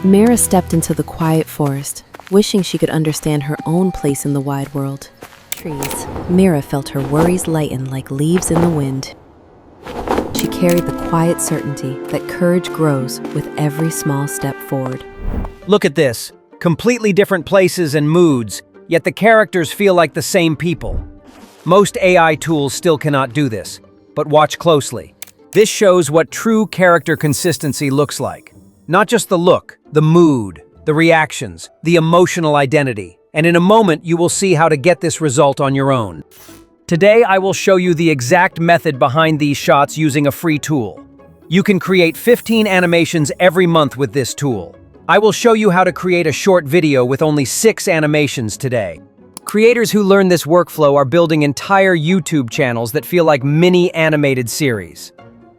Mira stepped into the quiet forest, wishing she could understand her own place in the wide world. Trees. Mira felt her worries lighten like leaves in the wind. She carried the quiet certainty that courage grows with every small step forward. Look at this. Completely different places and moods, yet the characters feel like the same people. Most AI tools still cannot do this, but watch closely. This shows what true character consistency looks like. Not just the look, the mood, the reactions, the emotional identity. And in a moment, you will see how to get this result on your own. Today, I will show you the exact method behind these shots using a free tool. You can create 15 animations every month with this tool. I will show you how to create a short video with only 6 animations today. Creators who learn this workflow are building entire YouTube channels that feel like mini animated series.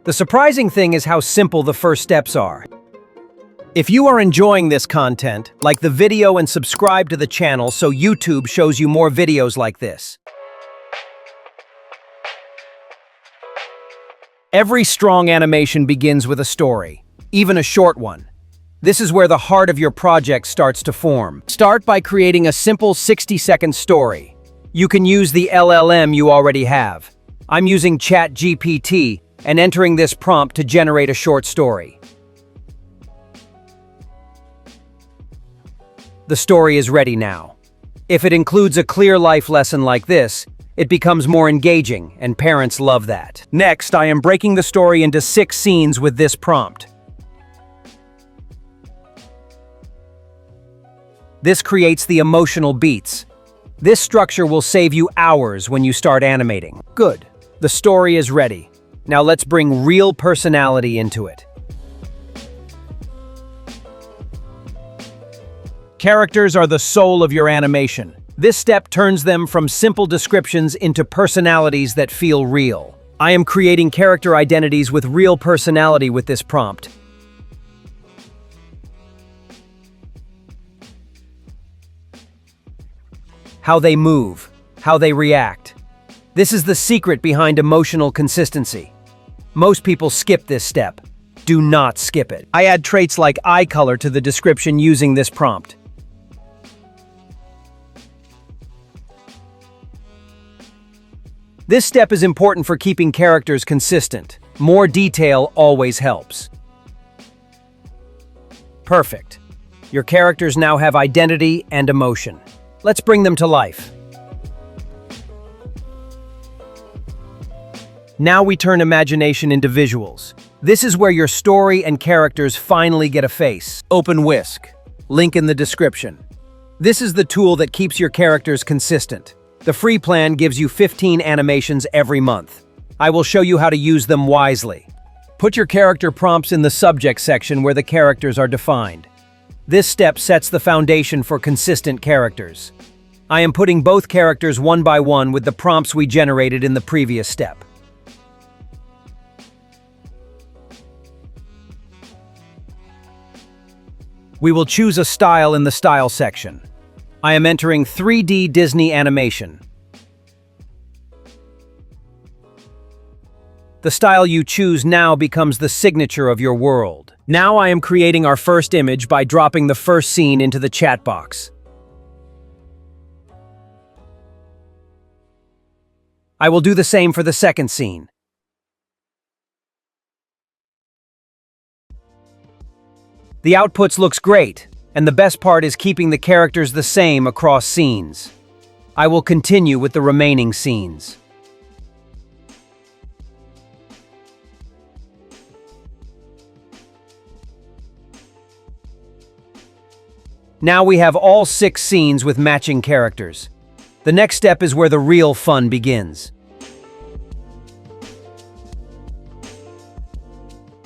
The surprising thing is how simple the first steps are. If you are enjoying this content, like the video and subscribe to the channel so YouTube shows you more videos like this. Every strong animation begins with a story, even a short one. This is where the heart of your project starts to form. Start by creating a simple 60-second story. You can use the LLM you already have. I'm using ChatGPT and entering this prompt to generate a short story. The story is ready now. If it includes a clear life lesson like this, it becomes more engaging, and parents love that. Next, I am breaking the story into 6 scenes with this prompt. This creates the emotional beats. This structure will save you hours when you start animating. Good. The story is ready. Now let's bring real personality into it. Characters are the soul of your animation. This step turns them from simple descriptions into personalities that feel real. I am creating character identities with real personality with this prompt. How they move, how they react. This is the secret behind emotional consistency. Most people skip this step. Do not skip it. I add traits like eye color to the description using this prompt. This step is important for keeping characters consistent. More detail always helps. Perfect. Your characters now have identity and emotion. Let's bring them to life. Now we turn imagination into visuals. This is where your story and characters finally get a face. Open Whisk. Link in the description. This is the tool that keeps your characters consistent. The free plan gives you 15 animations every month. I will show you how to use them wisely. Put your character prompts in the subject section where the characters are defined. This step sets the foundation for consistent characters. I am putting both characters one by one with the prompts we generated in the previous step. We will choose a style in the Style section. I am entering 3D Disney animation. The style you choose now becomes the signature of your world. Now I am creating our first image by dropping the first scene into the chat box. I will do the same for the second scene. The outputs looks great, and the best part is keeping the characters the same across scenes. I will continue with the remaining scenes. Now we have all 6 scenes with matching characters. The next step is where the real fun begins.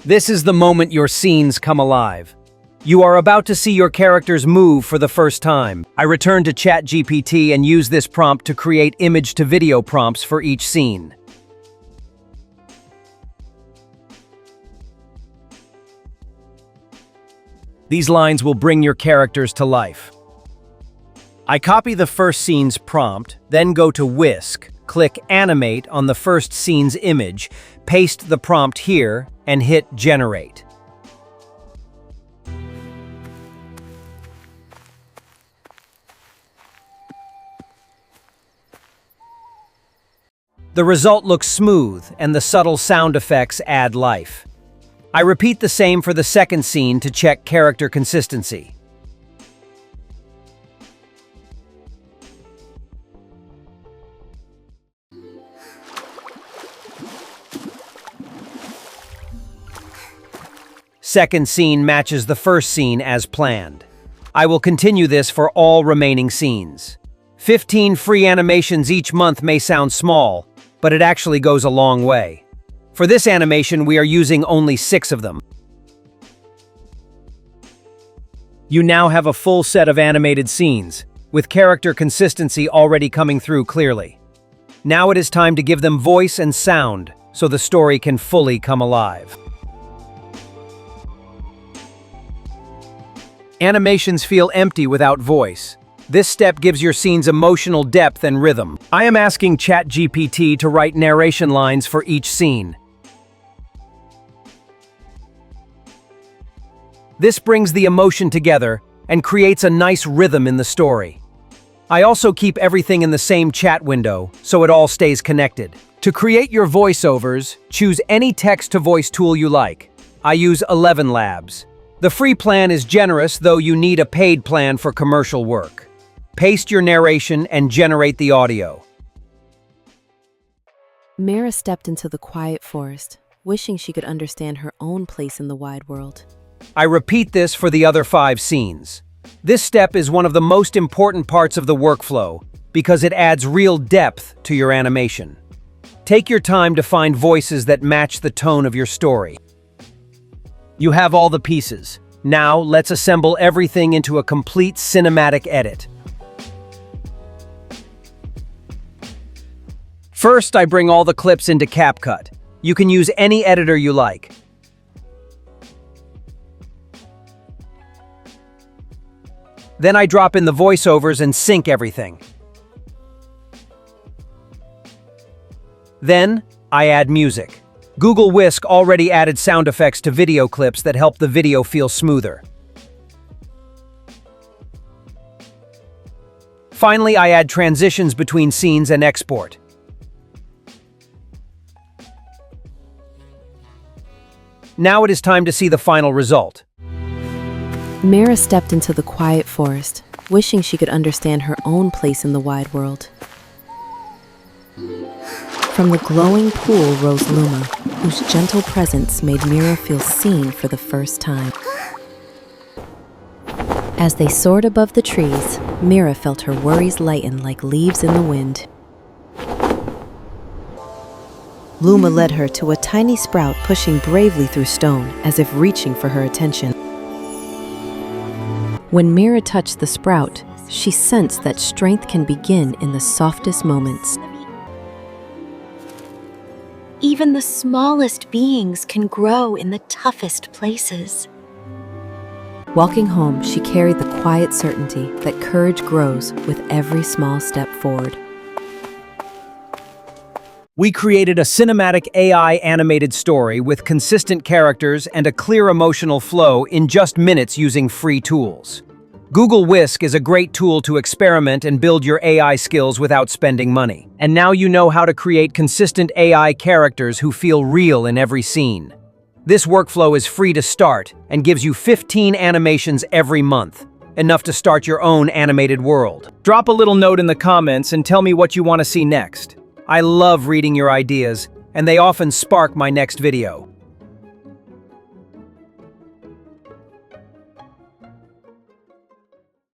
This is the moment your scenes come alive. You are about to see your characters move for the first time. I return to ChatGPT and use this prompt to create image-to-video prompts for each scene. These lines will bring your characters to life. I copy the first scene's prompt, then go to Whisk, click Animate on the first scene's image, paste the prompt here, and hit Generate. The result looks smooth, and the subtle sound effects add life. I repeat the same for the second scene to check character consistency. Second scene matches the first scene as planned. I will continue this for all remaining scenes. 15 free animations each month may sound small, but it actually goes a long way. For this animation, we are using only 6 of them. You now have a full set of animated scenes, with character consistency already coming through clearly. Now it is time to give them voice and sound, so the story can fully come alive. Animations feel empty without voice. This step gives your scenes emotional depth and rhythm. I am asking ChatGPT to write narration lines for each scene. This brings the emotion together and creates a nice rhythm in the story. I also keep everything in the same chat window, so it all stays connected. To create your voiceovers, choose any text-to-voice tool you like. I use 11 Labs. The free plan is generous, though you need a paid plan for commercial work. Paste your narration and generate the audio. Mira stepped into the quiet forest, wishing she could understand her own place in the wide world. I repeat this for the other 5 scenes. This step is one of the most important parts of the workflow because it adds real depth to your animation. Take your time to find voices that match the tone of your story. You have all the pieces. Now, let's assemble everything into a complete cinematic edit. First, I bring all the clips into CapCut. You can use any editor you like. Then I drop in the voiceovers and sync everything. Then, I add music. Google Whisk already added sound effects to video clips that help the video feel smoother. Finally, I add transitions between scenes and export. Now it is time to see the final result. Mira stepped into the quiet forest, wishing she could understand her own place in the wide world. From the glowing pool rose Luma, whose gentle presence made Mira feel seen for the first time. As they soared above the trees, Mira felt her worries lighten like leaves in the wind. Luma led her to a tiny sprout pushing bravely through stone, as if reaching for her attention. When Mira touched the sprout, she sensed that strength can begin in the softest moments. Even the smallest beings can grow in the toughest places. Walking home, she carried the quiet certainty that courage grows with every small step forward. We created a cinematic AI animated story with consistent characters and a clear emotional flow in just minutes using free tools. Google Whisk is a great tool to experiment and build your AI skills without spending money. And now you know how to create consistent AI characters who feel real in every scene. This workflow is free to start and gives you 15 animations every month, enough to start your own animated world. Drop a little note in the comments and tell me what you want to see next. I love reading your ideas, and they often spark my next video.